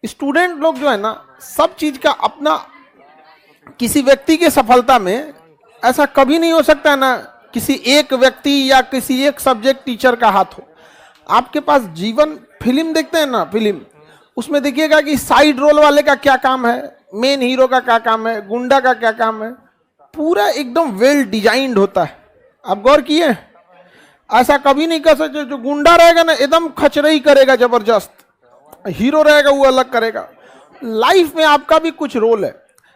Student लोग जो है ना, सब चीज का अपना, किसी व्यक्ति की सफलता में ऐसा कभी नहीं हो सकता है ना किसी एक व्यक्ति या किसी एक सब्जेक्ट टीचर का हाथ हो। आपके पास जीवन, फिल्म देखते हैं ना, फिल्म, उसमें देखिएगा कि साइड रोल वाले का क्या काम है, मेन हीरो का क्या काम है, गुंडा का क्या काम है, पूरा एकदम वेल डिजाइंड होता है। आप गौर किए? ऐसा कभी नहीं कर सकते। जो गुंडा रहेगा ना एकदम खचरई करेगा जबरदस्त, हीरो रहेगा वो अलग करेगा। लाइफ में आपका भी कुछ रोल है।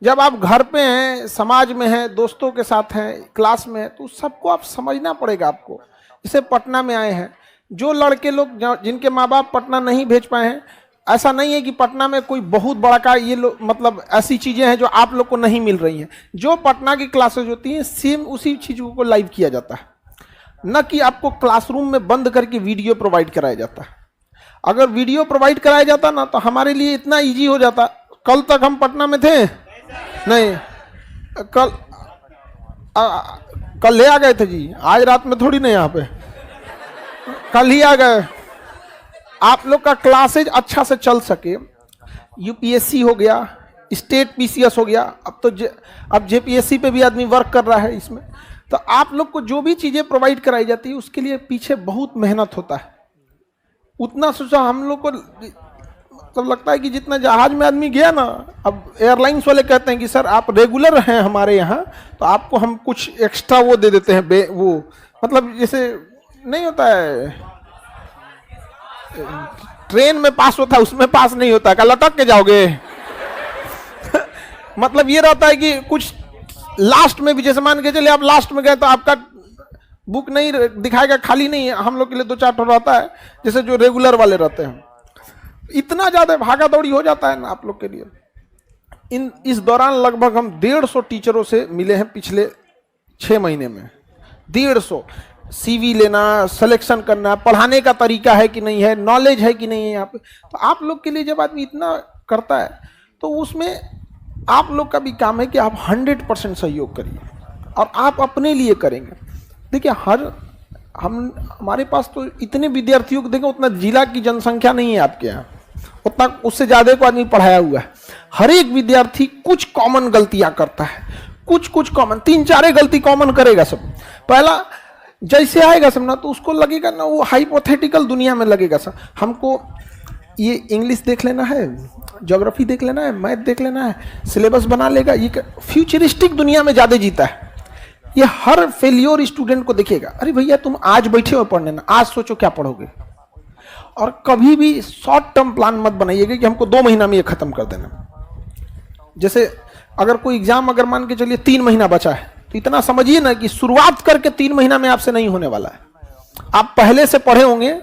जब आप घर पे हैं, समाज में हैं, दोस्तों के साथ हैं, क्लास में हैं, तो सबको आप समझना पड़ेगा आपको। जैसे पटना में आए हैं, जो लड़के लोग जिनके माँ बाप पटना नहीं भेज पाए हैं, ऐसा नहीं है कि पटना में कोई बहुत बड़ा का ये लोग, मतलब ऐसी चीज़ें हैं जो आप लोग को नहीं मिल रही हैं। जो पटना की क्लासेज होती हैं सेम उसी चीज़ों को लाइव किया जाता है, न कि आपको क्लासरूम में बंद करके वीडियो प्रोवाइड कराया जाता है। अगर वीडियो प्रोवाइड कराया जाता ना तो हमारे लिए इतना इजी हो जाता। कल तक हम पटना में थे नहीं, कल ले आ गए थे जी, आज रात में थोड़ी नहीं, यहाँ पे कल ही आ गए। आप लोग का क्लासेज अच्छा से चल सके, यूपीएससी हो गया, स्टेट पीसीएस हो गया, अब तो अब जेपीएससी पे भी आदमी वर्क कर रहा है इसमें। तो आप लोग को जो भी चीज़ें प्रोवाइड कराई जाती है उसके लिए पीछे बहुत मेहनत होता है। उतना सोचा हम लोग को मतलब लगता है कि जितना जहाज में आदमी गया ना, अब एयरलाइंस वाले कहते हैं कि सर आप रेगुलर हैं हमारे यहाँ, तो आपको हम कुछ एक्स्ट्रा वो दे देते हैं, वो मतलब जैसे नहीं होता है ट्रेन में पास होता है उसमें पास नहीं होता है, क्या लटक के जाओगे? मतलब ये रहता है कि कुछ लास्ट में भी, जैसे मान के चलिए आप लास्ट में गए तो आपका बुक नहीं दिखाएगा, खाली नहीं है। हम लोग के लिए 2-4 ठो रहता है, जैसे जो रेगुलर वाले रहते हैं। इतना ज्यादा भागा दौड़ी हो जाता है ना आप लोग के लिए। इस दौरान लगभग हम 150 टीचरों से मिले हैं पिछले 6 महीने में। 150 सीवी लेना, सिलेक्शन करना, पढ़ाने का तरीका है कि नहीं है, नॉलेज है कि नहीं है यहाँ पे। तो आप लोग के लिए जब आदमी इतना करता है तो उसमें आप लोग का भी काम है कि आप 100% सहयोग करिए और आप अपने लिए करेंगे। देखिए हमारे पास तो इतने विद्यार्थियों को देखें, उतना जिला की जनसंख्या नहीं है आपके यहाँ, उतना उससे ज़्यादा को आदमी पढ़ाया हुआ है। हर एक विद्यार्थी कुछ कॉमन गलतियां करता है, कुछ कॉमन, 3-4 गलती कॉमन करेगा सब। पहला जैसे आएगा सब ना तो उसको लगेगा ना वो हाइपोथेटिकल दुनिया में लगेगा सर, हमको ये इंग्लिश देख लेना है, ज्योग्राफी देख लेना है, मैथ देख लेना है, सिलेबस बना लेगा। ये फ्यूचरिस्टिक दुनिया में ज़्यादा जीता है। ये हर फेलियर स्टूडेंट को देखिएगा, अरे भैया तुम आज बैठे हो पढ़ने ना, आज सोचो क्या पढ़ोगे। और कभी भी शॉर्ट टर्म प्लान मत बनाइएगा कि हमको 2 महीना में ये खत्म कर देना। जैसे अगर कोई एग्जाम अगर मान के चलिए 3 महीना बचा है तो इतना समझिए ना कि शुरुआत करके 3 महीना में आपसे नहीं होने वाला है। आप पहले से पढ़े होंगे,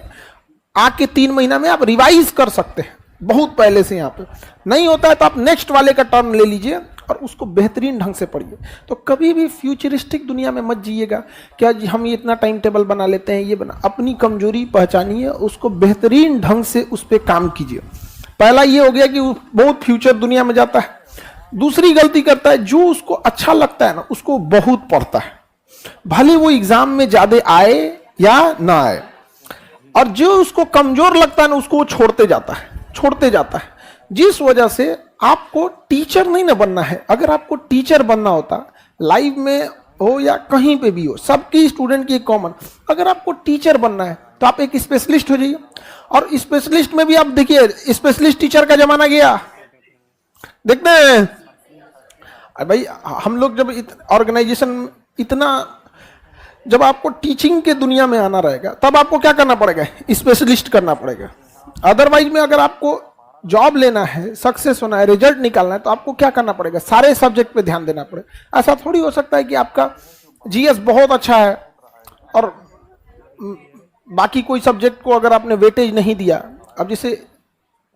आके 3 महीना में आप रिवाइज कर सकते हैं बहुत पहले से। यहाँ पे नहीं होता है तो आप नेक्स्ट वाले का टर्न ले लीजिए और उसको बेहतरीन ढंग से पढ़िए। तो कभी भी फ्यूचरिस्टिक दुनिया में मत जिएगा, क्या जी हम ये इतना टाइम टेबल बना लेते हैं, ये बना। अपनी कमजोरी पहचानिए, उसको बेहतरीन ढंग से उस पर काम कीजिए। पहला ये हो गया कि बहुत फ्यूचर दुनिया में जाता है। दूसरी गलती करता है, जो उसको अच्छा लगता है ना उसको बहुत पढ़ता है, भले वो एग्जाम में ज्यादा आए या ना आए। और जो उसको कमजोर लगता है ना उसको वो छोड़ते जाता है। जिस वजह से आपको टीचर नहीं ना बनना है। अगर आपको टीचर बनना होता, लाइव में हो या कहीं पे भी हो, सबकी स्टूडेंट की कॉमन, अगर आपको टीचर बनना है तो आप एक स्पेशलिस्ट हो जाइए। और स्पेशलिस्ट में भी आप देखिए, स्पेशलिस्ट टीचर का जमाना गया, देखते हैं। भाई हम लोग जब ऑर्गेनाइजेशन इतना, जब आपको टीचिंग के दुनिया में आना रहेगा तब आपको क्या करना पड़ेगा, स्पेशलिस्ट करना पड़ेगा। अदरवाइज में अगर आपको जॉब लेना है, सक्सेस होना है, रिजल्ट निकालना है, तो आपको क्या करना पड़ेगा, सारे सब्जेक्ट पे ध्यान देना पड़ेगा। ऐसा थोड़ी हो सकता है कि आपका जीएस बहुत अच्छा है और बाकी कोई सब्जेक्ट को अगर आपने वेटेज नहीं दिया। अब जैसे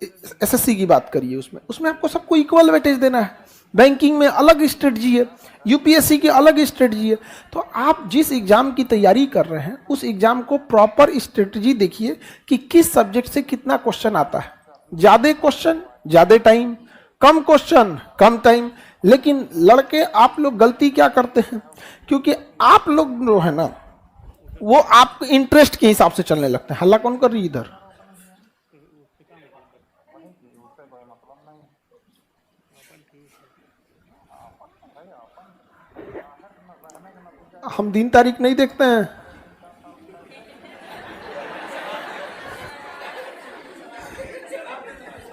एसएससी की बात करिए, उसमें आपको सबको इक्वल वेटेज देना है। बैंकिंग में अलग स्ट्रेटजी है, यूपीएससी की अलग स्ट्रेटजी है। तो आप जिस एग्जाम की तैयारी कर रहे हैं उस एग्जाम को प्रॉपर स्ट्रेटजी देखिए कि किस सब्जेक्ट से कितना क्वेश्चन आता है। ज्यादा क्वेश्चन ज्यादा टाइम, कम क्वेश्चन कम टाइम। लेकिन लड़के आप लोग गलती क्या करते हैं, क्योंकि आप लोग जो है ना वो आपके इंटरेस्ट के हिसाब से चलने लगते हैं। हल्ला कौन कर रही इधर? हम दिन तारीख नहीं देखते हैं।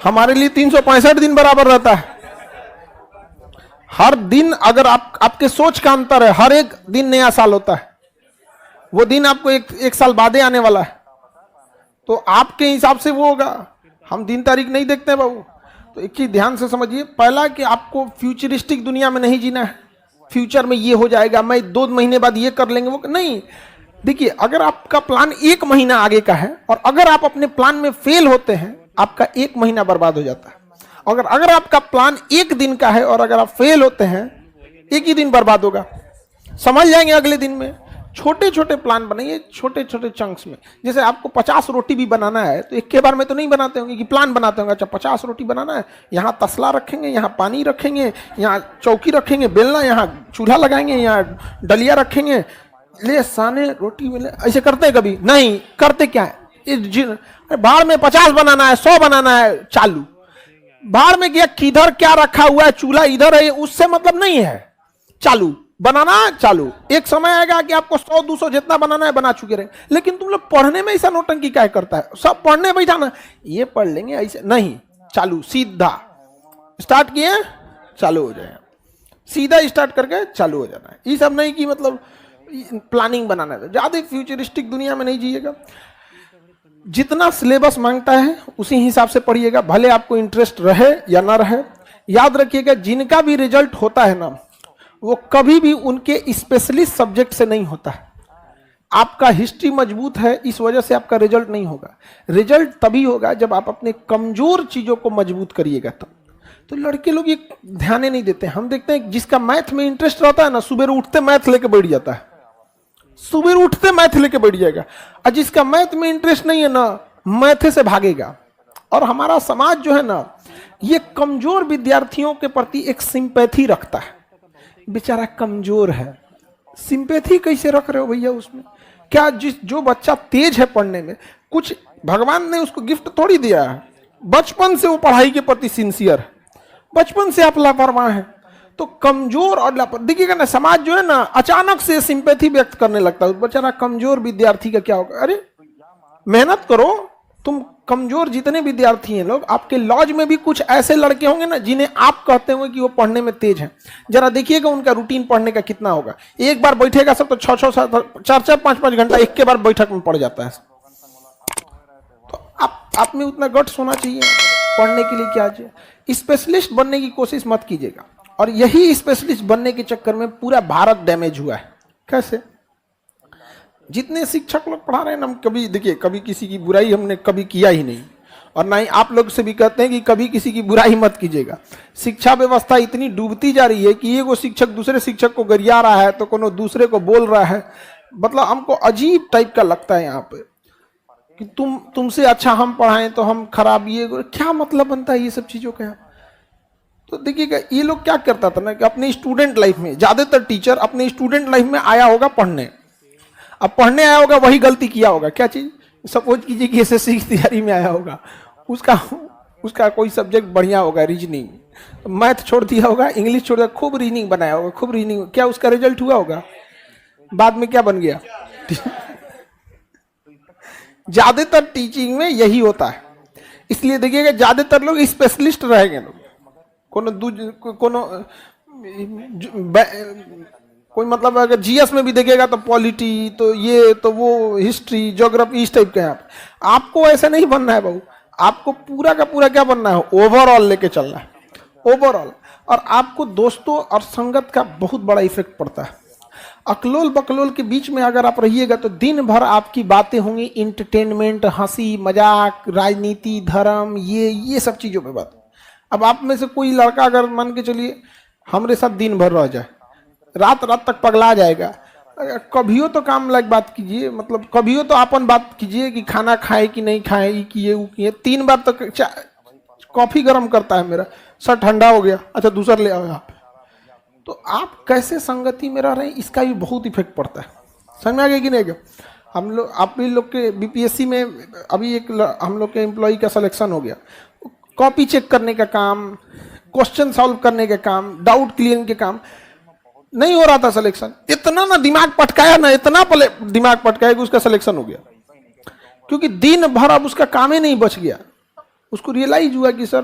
हमारे लिए 365 दिन बराबर रहता है। हर दिन अगर आपके सोच का अंतर है, हर एक दिन नया साल होता है। वो दिन आपको एक साल बाद आने वाला है, तो आपके हिसाब से वो होगा। हम दिन तारीख नहीं देखते हैं बाबू। तो एक चीज ध्यान से समझिए, पहला कि आपको फ्यूचरिस्टिक दुनिया में नहीं जीना है। फ्यूचर में ये हो जाएगा, मैं 2 महीने बाद ये कर लेंगे, वो नहीं। देखिए, अगर आपका प्लान 1 महीना आगे का है और अगर आप अपने प्लान में फेल होते हैं, आपका 1 महीना बर्बाद हो जाता है। अगर आपका प्लान 1 दिन का है और अगर आप फेल होते हैं, 1 ही दिन बर्बाद होगा। समझ जाएंगे अगले दिन में। छोटे छोटे प्लान बनाइए, छोटे छोटे चंक्स में। जैसे आपको 50 रोटी भी बनाना है तो एक के बार में तो नहीं बनाते होंगे कि प्लान बनाते होंगे, अच्छा 50 रोटी बनाना है, यहाँ तसला रखेंगे, यहाँ पानी रखेंगे, यहाँ चौकी रखेंगे, बेलना, यहाँ चूल्हा लगाएंगे, यहाँ डलिया रखेंगे, ले साने रोटी मिले। ऐसे करते हैं कभी? नहीं करते। क्या है, बाहर में 50 बनाना है, 100 बनाना है, चालू। बाहर में गया, किधर क्या रखा हुआ है, चूल्हा इधर है, उससे मतलब नहीं है, चालू बनाना चालू। एक समय आएगा कि आपको 100-200 जितना बनाना है बना चुके रहे। लेकिन तुम लोग पढ़ने में ऐसा नौटंकी क्या करता है? सब पढ़ने बैठा ना, ये पढ़ लेंगे, ऐसे नहीं, चालू सीधा स्टार्ट किए चालू हो जाए, सीधा स्टार्ट करके चालू हो जाना है। ये सब नहीं कि मतलब प्लानिंग बनाना है। ज्यादा फ्यूचरिस्टिक दुनिया में नहीं जिएगा। जितना सिलेबस मांगता है उसी हिसाब से पढ़िएगा, भले आपको इंटरेस्ट रहे या ना रहे। याद रखिएगा, जिनका भी रिजल्ट होता है ना, वो कभी भी उनके स्पेशलिस्ट सब्जेक्ट से नहीं होता है। आपका हिस्ट्री मजबूत है, इस वजह से आपका रिजल्ट नहीं होगा। रिजल्ट तभी होगा जब आप अपने कमजोर चीजों को मजबूत करिएगा तब। तो लड़के लोग ये ध्यान नहीं देते। हम देखते हैं जिसका मैथ में इंटरेस्ट रहता है ना, सुबह उठते मैथ लेके बैठ जाता है, सुबह उठते मैथ लेके बैठ जाएगा। और जिसका मैथ में इंटरेस्ट नहीं है ना, मैथ से भागेगा। और हमारा समाज जो है ना, ये कमजोर विद्यार्थियों के प्रति एक सिंपैथी रखता है। बेचारा कमजोर है, सिंपैथी कैसे रख रहे हो भैया उसमें? क्या जो बच्चा तेज है पढ़ने में, कुछ भगवान ने उसको गिफ्ट थोड़ी दिया है। बचपन से वो पढ़ाई के प्रति सिंसियर है, बचपन से आप लापरवाह हैं। तो कमजोर और देखिएगा ना, समाज जो है ना, अचानक से सिंपैथी व्यक्त करने लगता है। बेचारा कमजोर विद्यार्थी का क्या होगा? अरे मेहनत करो तुम। कमजोर जितने विद्यार्थी हैं लोग, आपके लॉज में भी कुछ ऐसे लड़के होंगे ना जिन्हें आप कहते होंगे कि वो पढ़ने में तेज हैं। जरा देखिएगा उनका रूटीन पढ़ने का कितना होगा। एक बार बैठेगा सब तो 6-6, 4-4, 5-5 घंटा एक के बार बैठक में पड़ जाता है। तो आप में उतना गट्स होना चाहिए पढ़ने के लिए। क्या चाहिए? स्पेशलिस्ट बनने की कोशिश मत कीजिएगा। और यही स्पेशलिस्ट बनने के चक्कर में पूरा भारत डैमेज हुआ है। कैसे? जितने शिक्षक लोग पढ़ा रहे हैं ना, हम कभी देखिए, कभी किसी की बुराई हमने कभी किया ही नहीं, और ना ही आप लोग से भी कहते हैं कि कभी किसी की बुराई मत कीजिएगा। शिक्षा व्यवस्था इतनी डूबती जा रही है कि एगो शिक्षक दूसरे शिक्षक को गरिया रहा है तो कोनो दूसरे को बोल रहा है। मतलब हमको अजीब टाइप का लगता है यहाँ पे कि तुमसे अच्छा हम पढ़ाएं तो हम खराब। ये क्या मतलब बनता है ये सब चीजों का? तो देखिएगा, ये लोग क्या करता था ना कि अपने स्टूडेंट लाइफ में, ज्यादातर टीचर अपने स्टूडेंट लाइफ में आया होगा पढ़ने। अब पढ़ने आया होगा, वही गलती किया होगा। क्या चीज? सपोज कीजिए कि एसएससी की तैयारी में आया होगा, उसका कोई सब्जेक्ट बढ़िया होगा, रीजनिंग, मैथ छोड़ दिया होगा, इंग्लिश छोड़ दिया, खूब रीजनिंग बनाया होगा, खूब रीजनिंग। क्या उसका रिजल्ट हुआ होगा? बाद में क्या बन गया? ज्यादातर टीचिंग में यही होता है। इसलिए देखिएगा, ज्यादातर लोग स्पेशलिस्ट रहेंगे। लोग कोई मतलब अगर जीएस में भी देखिएगा तो पॉलिटी, तो ये तो वो, हिस्ट्री, ज्योग्राफी, इस टाइप के हैं। आपको ऐसा नहीं बनना है बाबू। आपको पूरा का पूरा क्या बनना है? ओवरऑल लेके चलना है, ओवरऑल। और आपको दोस्तों और संगत का बहुत बड़ा इफेक्ट पड़ता है। अकलोल बकलोल के बीच में अगर आप रहिएगा तो दिन भर आपकी बातें होंगी इंटरटेनमेंट, हंसी मजाक, राजनीति, धर्म, ये सब चीजों पे बात। अब आप में से कोई लड़का अगर मान के चलिए हमारे साथ दिन भर रह जाए, रात तक पगला जाएगा। कभियो तो काम लायक बात कीजिए, मतलब कभियो तो अपन बात कीजिए कि खाना खाए कि नहीं खाए, ये किए वो किए। 3 बार तक कॉफी गर्म करता है मेरा, सर ठंडा हो गया, अच्छा दूसरा ले आओ आप। तो आप कैसे संगति में रह रहे हैं, इसका भी बहुत इफेक्ट पड़ता है। समझ में आ गया कि नहीं? हम लोग, आप भी लोग के बीपीएससी में अभी एक हम लोग के एम्प्लॉय का सिलेक्शन हो गया। कॉपी चेक करने का काम, क्वेश्चन सॉल्व करने का काम, डाउट क्लियरिंग के काम, नहीं हो रहा था सिलेक्शन। इतना ना दिमाग पटकाया ना, इतना पहले दिमाग पटकाया कि उसका सिलेक्शन हो गया, क्योंकि दिन भर अब उसका काम ही नहीं बच गया। उसको रियलाइज हुआ कि सर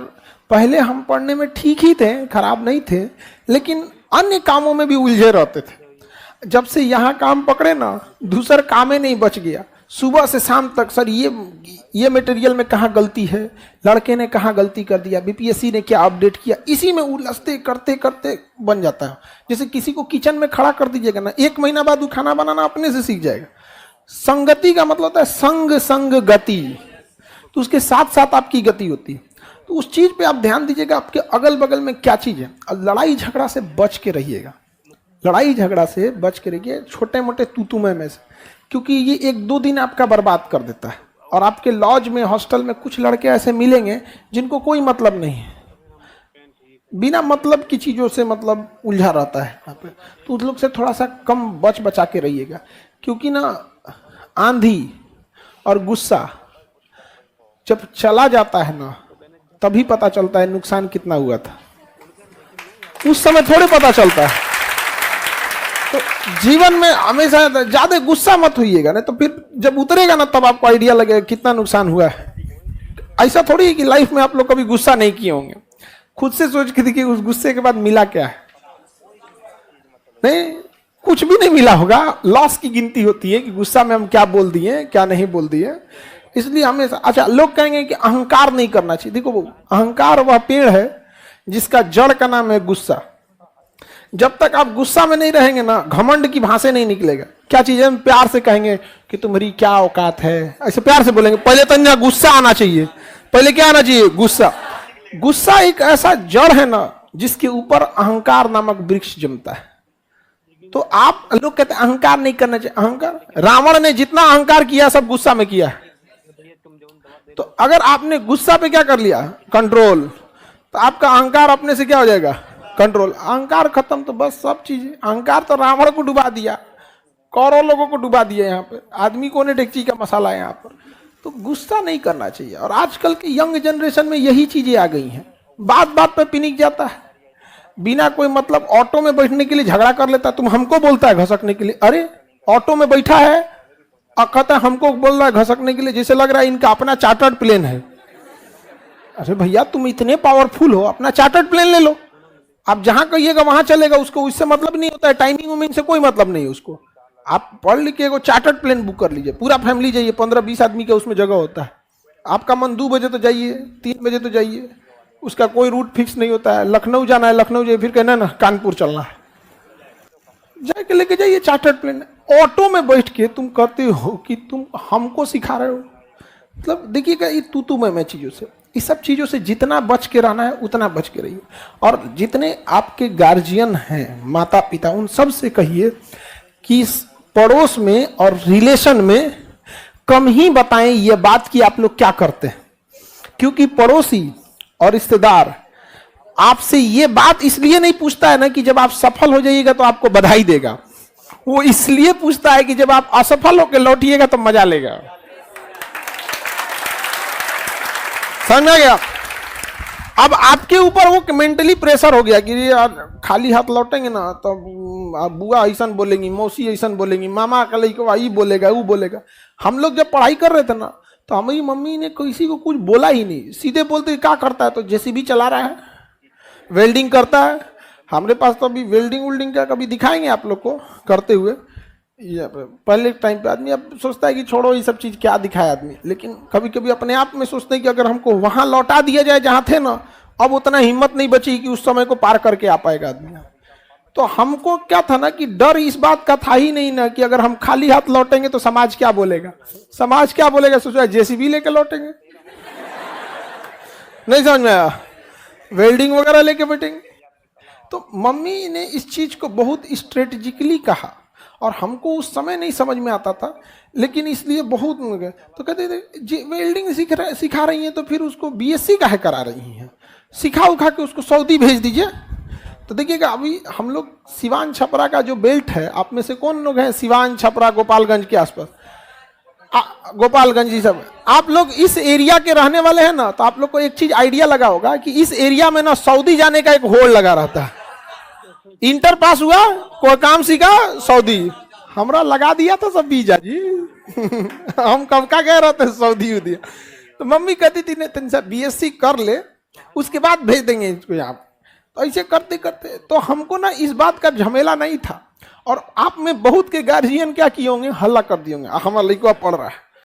पहले हम पढ़ने में ठीक ही थे, खराब नहीं थे, लेकिन अन्य कामों में भी उलझे रहते थे। जब से यहाँ काम पकड़े ना, दूसरा काम ही नहीं बच गया। सुबह से शाम तक सर ये मटेरियल में कहाँ गलती है, लड़के ने कहाँ गलती कर दिया, बीपीएससी ने क्या अपडेट किया, इसी में उलझते करते करते बन जाता है। जैसे किसी को किचन में खड़ा कर दीजिएगा ना, 1 महीना बाद वो खाना बनाना अपने से सीख जाएगा। संगति का मतलब होता है संग संग गति, तो उसके साथ साथ आपकी गति होती है। तो उस चीज पे आप ध्यान दीजिएगा, आपके अगल बगल में क्या चीज है। लड़ाई झगड़ा से बच के रहिएगा, लड़ाई झगड़ा से बच के रहिए, छोटे मोटे तू में से, क्योंकि ये 1-2 दिन आपका बर्बाद कर देता है। और आपके लॉज में, हॉस्टल में कुछ लड़के ऐसे मिलेंगे जिनको कोई मतलब नहीं है, बिना मतलब की चीजों से मतलब उलझा रहता है यहाँ पे। तो उस लोग से थोड़ा सा कम बचा के रहिएगा, क्योंकि ना आंधी और गुस्सा जब चला जाता है ना, तभी पता चलता है नुकसान कितना हुआ था, उस समय थोड़े पता चलता है। तो जीवन में हमेशा ज्यादा गुस्सा मत होइएगा, नहीं तो फिर जब उतरेगा ना तब आपको आइडिया लगेगा कितना नुकसान हुआ है। ऐसा थोड़ी है कि लाइफ में आप लोग कभी गुस्सा नहीं किए होंगे। खुद से सोच के देखिए, उस गुस्से के बाद मिला क्या है? नहीं, कुछ भी नहीं मिला होगा। लॉस की गिनती होती है कि गुस्सा में हम क्या बोल दिए, क्या नहीं बोल दिए। इसलिए हमेशा, अच्छा लोग कहेंगे कि अहंकार नहीं करना चाहिए। देखो वो अहंकार वह पेड़ है जिसका जड़ का नाम है गुस्सा। जब तक आप गुस्सा में नहीं रहेंगे ना, घमंड की भाषा नहीं निकलेगा। क्या चीज है, हम प्यार से कहेंगे कि तुम्हारी क्या औकात है, ऐसे प्यार से बोलेंगे। पहले तो ना गुस्सा आना चाहिए, पहले क्या आना चाहिए, गुस्सा। गुस्सा एक ऐसा जड़ है ना जिसके ऊपर अहंकार नामक वृक्ष जमता है। तो आप लोग कहते हैं अहंकार नहीं करना चाहिए। अहंकार, रावण ने जितना अहंकार किया सब गुस्सा में किया। तो अगर आपने गुस्सा पे क्या कर लिया, कंट्रोल, तो आपका अहंकार अपने से क्या हो जाएगा, कंट्रोल। अहंकार खत्म तो बस सब चीजें। अहंकार तो रावण को डुबा दिया, करोड़ों लोगों को डुबा दिया। यहाँ पे आदमी को ने डेगची का मसाला है यहाँ पर। तो गुस्सा नहीं करना चाहिए। और आजकल के यंग जनरेशन में यही चीजें आ गई हैं। बात बात पे पिनिक जाता है, बिना कोई मतलब। ऑटो में बैठने के लिए झगड़ा कर लेता है, तुम हमको बोलता है घसकने के लिए। अरे ऑटो में बैठा है और कहता है हमको बोल रहा है घसकने के लिए, जैसे लग रहा है इनका अपना चार्टर्ड प्लेन है। अरे भैया तुम इतने पावरफुल हो, अपना चार्टर्ड प्लेन ले लो, आप जहां कहिएगा वहां चलेगा। उसको उससे मतलब नहीं होता है, टाइमिंग वोमिंग से कोई मतलब नहीं है उसको। आप पढ़ लिख के चार्टर्ड प्लेन बुक कर लीजिए, पूरा फैमिली जाइए, 15-20 आदमी का उसमें जगह होता है। आपका मन 2 बजे तो जाइए, 3 बजे तो जाइए, उसका कोई रूट फिक्स नहीं होता है। लखनऊ जाना है, लखनऊ जाइए, फिर कहना ना कानपुर चलना है, जाके लेके जाइए चार्टर्ड प्लेन। ऑटो में बैठ के तुम कहते हो कि तुम हमको सिखा रहे हो। मतलब देखिएगा ये तू मैं चीजों से, इस सब चीजों से जितना बच के रहना है उतना बच के रहिए। और जितने आपके गार्जियन हैं, माता पिता, उन सब से कहिए कि पड़ोस में और रिलेशन में कम ही बताएं ये बात कि आप लोग क्या करते हैं। क्योंकि पड़ोसी और रिश्तेदार आपसे ये बात इसलिए नहीं पूछता है ना कि जब आप सफल हो जाइएगा तो आपको बधाई देगा। वो इसलिए पूछता है कि जब आप असफल होकर लौटिएगा तो मजा लेगा। समझ में आ गया? अब आपके ऊपर वो मेंटली प्रेशर हो गया कि यार खाली हाथ लौटेंगे ना तो बुआ ऐसा बोलेंगी, मौसी ऐसा बोलेंगी, मामा का लड़का ये बोलेगा, वो बोलेगा। हम लोग जब पढ़ाई कर रहे थे ना तो हमारी मम्मी ने किसी को कुछ बोला ही नहीं, सीधे बोलते क्या करता है, तो जेसीबी चला रहा है, वेल्डिंग करता है। हमारे पास तो अभी वेल्डिंग का कभी दिखाएंगे आप लोग को करते हुए। पहले टाइम पे आदमी अब सोचता है कि छोड़ो ये सब चीज क्या दिखाए आदमी, लेकिन कभी कभी अपने आप में सोचते हैं कि अगर हमको वहां लौटा दिया जाए जहां थे ना, अब उतना हिम्मत नहीं बची कि उस समय को पार करके आ पाएगा आदमी। तो हमको क्या था ना कि डर इस बात का था ही नहीं ना कि अगर हम खाली हाथ लौटेंगे तो समाज क्या बोलेगा। समाज क्या बोलेगा, सोचा जेसीबी लेके लौटेंगे, नहीं समझ में आया, वेल्डिंग वगैरह लेके बैठेंगे। तो मम्मी ने इस चीज को बहुत स्ट्रेटेजिकली कहा और हमको उस समय नहीं समझ में आता था, लेकिन इसलिए बहुत तो कहते थे वेल्डिंग सिखा रही हैं तो फिर उसको बीएससी काहे करा रही हैं, सिखा उखा के उसको सऊदी भेज दीजिए। तो देखिएगा अभी हम लोग सिवान छपरा का जो बेल्ट है, आप में से कौन लोग हैं सिवान छपरा गोपालगंज के आसपास, गोपालगंज जी सब, आप लोग इस एरिया के रहने वाले हैं ना, तो आप लोग को एक चीज आइडिया लगा होगा कि इस एरिया में ना सऊदी जाने का एक होड़ लगा रहता है। इंटर पास हुआ, कोई काम सीखा, सऊदी। हमरा लगा दिया था सब वीजा जी। हम कब का गए रहते सऊदी उदी। तो मम्मी कहती थी नहीं तुम बीएससी कर ले, उसके बाद भेज देंगे इसको यहाँ। तो ऐसे करते करते तो हमको ना इस बात का झमेला नहीं था। और आप में बहुत के गार्जियन क्या किए होंगे, हल्ला कर दिए होंगे हमारा लड़का पढ़ रहा है,